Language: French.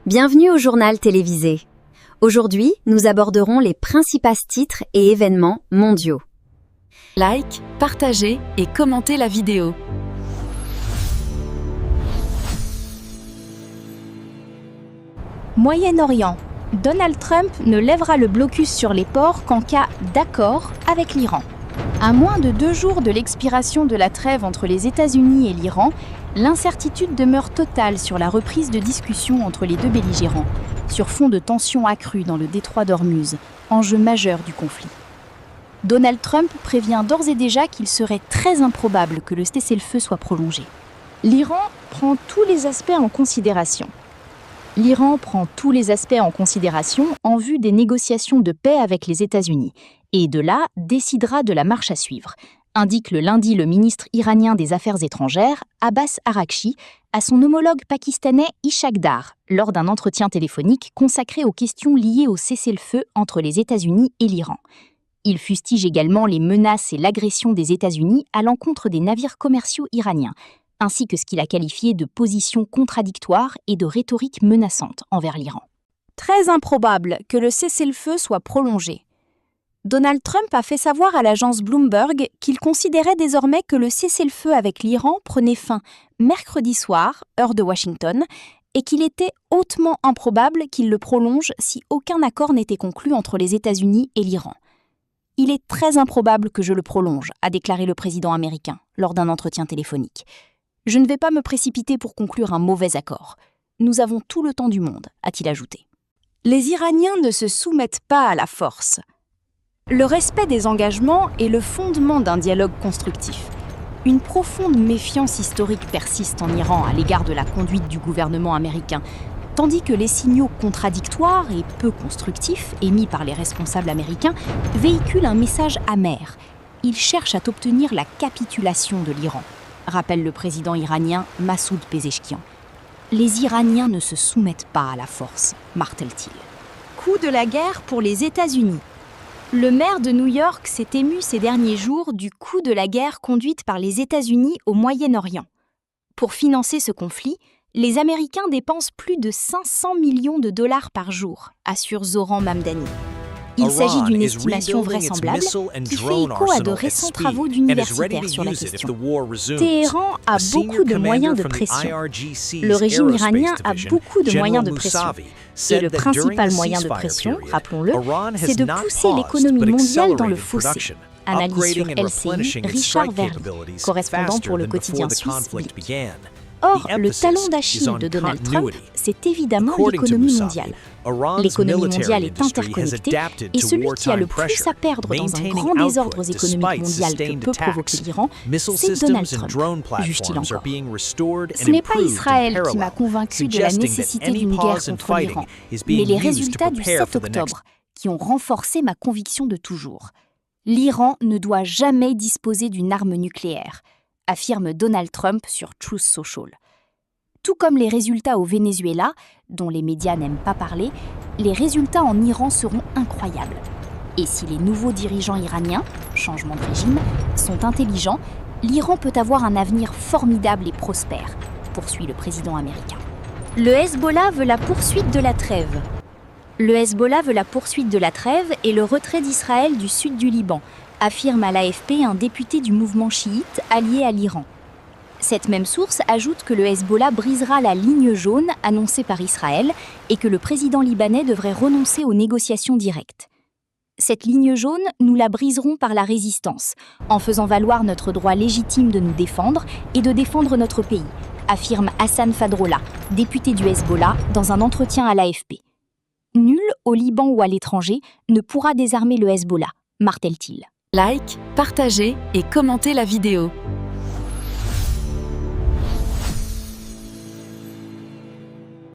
Bienvenue au journal télévisé. Aujourd'hui, nous aborderons les principaux titres et événements mondiaux. Like, partagez et commentez la vidéo. Moyen-Orient. Donald Trump ne lèvera le blocus sur les ports qu'en cas d'accord avec l'Iran. À moins de 2 jours de l'expiration de la trêve entre les États-Unis et l'Iran, l'incertitude demeure totale sur la reprise de discussions entre les deux belligérants, sur fond de tensions accrues dans le détroit d'Ormuz, enjeu majeur du conflit. Donald Trump prévient d'ores et déjà qu'il serait très improbable que le cessez-le-feu soit prolongé. L'Iran prend tous les aspects en considération. L'Iran prend tous les aspects en considération en vue des négociations de paix avec les États-Unis et de là décidera de la marche à suivre, indique le lundi le ministre iranien des Affaires étrangères, Abbas Araghchi, à son homologue pakistanais Ishaq Dar, lors d'un entretien téléphonique consacré aux questions liées au cessez-le-feu entre les États-Unis et l'Iran. Il fustige également les menaces et l'agression des États-Unis à l'encontre des navires commerciaux iraniens, ainsi que ce qu'il a qualifié de position contradictoire et de rhétorique menaçante envers l'Iran. Très improbable que le cessez-le-feu soit prolongé. Donald Trump a fait savoir à l'agence Bloomberg qu'il considérait désormais que le cessez-le-feu avec l'Iran prenait fin mercredi soir, heure de Washington, et qu'il était hautement improbable qu'il le prolonge si aucun accord n'était conclu entre les États-Unis et l'Iran. « Il est très improbable que je le prolonge », a déclaré le président américain lors d'un entretien téléphonique. « Je ne vais pas me précipiter pour conclure un mauvais accord. Nous avons tout le temps du monde », a-t-il ajouté. Les Iraniens ne se soumettent pas à la force. Le respect des engagements est le fondement d'un dialogue constructif. Une profonde méfiance historique persiste en Iran à l'égard de la conduite du gouvernement américain, tandis que les signaux contradictoires et peu constructifs émis par les responsables américains véhiculent un message amer. Ils cherchent à obtenir la capitulation de l'Iran, rappelle le président iranien Massoud Pezeshkian. Les Iraniens ne se soumettent pas à la force, martèle-t-il. Coup de la guerre pour les États-Unis. Le maire de New York s'est ému ces derniers jours du coût de la guerre conduite par les États-Unis au Moyen-Orient. Pour financer ce conflit, les Américains dépensent plus de 500 millions de dollars par jour, assure Zoran Mamdani. Il s'agit d'une estimation vraisemblable qui fait écho à de récents travaux d'universitaires sur la question. Téhéran a beaucoup de moyens de pression. Le régime iranien a beaucoup de moyens de pression. Et le principal moyen de pression, rappelons-le, c'est de pousser l'économie mondiale dans le fossé. Analyse sur LCI, Richard Verly, correspondant pour le quotidien suisse Blick. Or, le talon d'Achille de Donald Trump, c'est évidemment l'économie mondiale. L'économie mondiale est interconnectée et celui qui a le plus à perdre dans un grand désordre économique mondial que peut provoquer l'Iran, c'est Donald Trump, juge-t-il encore. Ce n'est pas Israël qui m'a convaincu de la nécessité d'une guerre contre l'Iran, mais les résultats du 7 octobre qui ont renforcé ma conviction de toujours. L'Iran ne doit jamais disposer d'une arme nucléaire, affirme Donald Trump sur Truth Social. Tout comme les résultats au Venezuela, dont les médias n'aiment pas parler, les résultats en Iran seront incroyables. Et si les nouveaux dirigeants iraniens, changement de régime, sont intelligents, l'Iran peut avoir un avenir formidable et prospère, poursuit le président américain. Le Hezbollah veut la poursuite de la trêve. Le Hezbollah veut la poursuite de la trêve et le retrait d'Israël du sud du Liban, affirme à l'AFP un député du mouvement chiite allié à l'Iran. Cette même source ajoute que le Hezbollah brisera la ligne jaune annoncée par Israël et que le président libanais devrait renoncer aux négociations directes. Cette ligne jaune, nous la briserons par la résistance, en faisant valoir notre droit légitime de nous défendre et de défendre notre pays, affirme Hassan Fadrollah, député du Hezbollah, dans un entretien à l'AFP. Nul, au Liban ou à l'étranger, ne pourra désarmer le Hezbollah, martèle-t-il. Like, partagez et commentez la vidéo.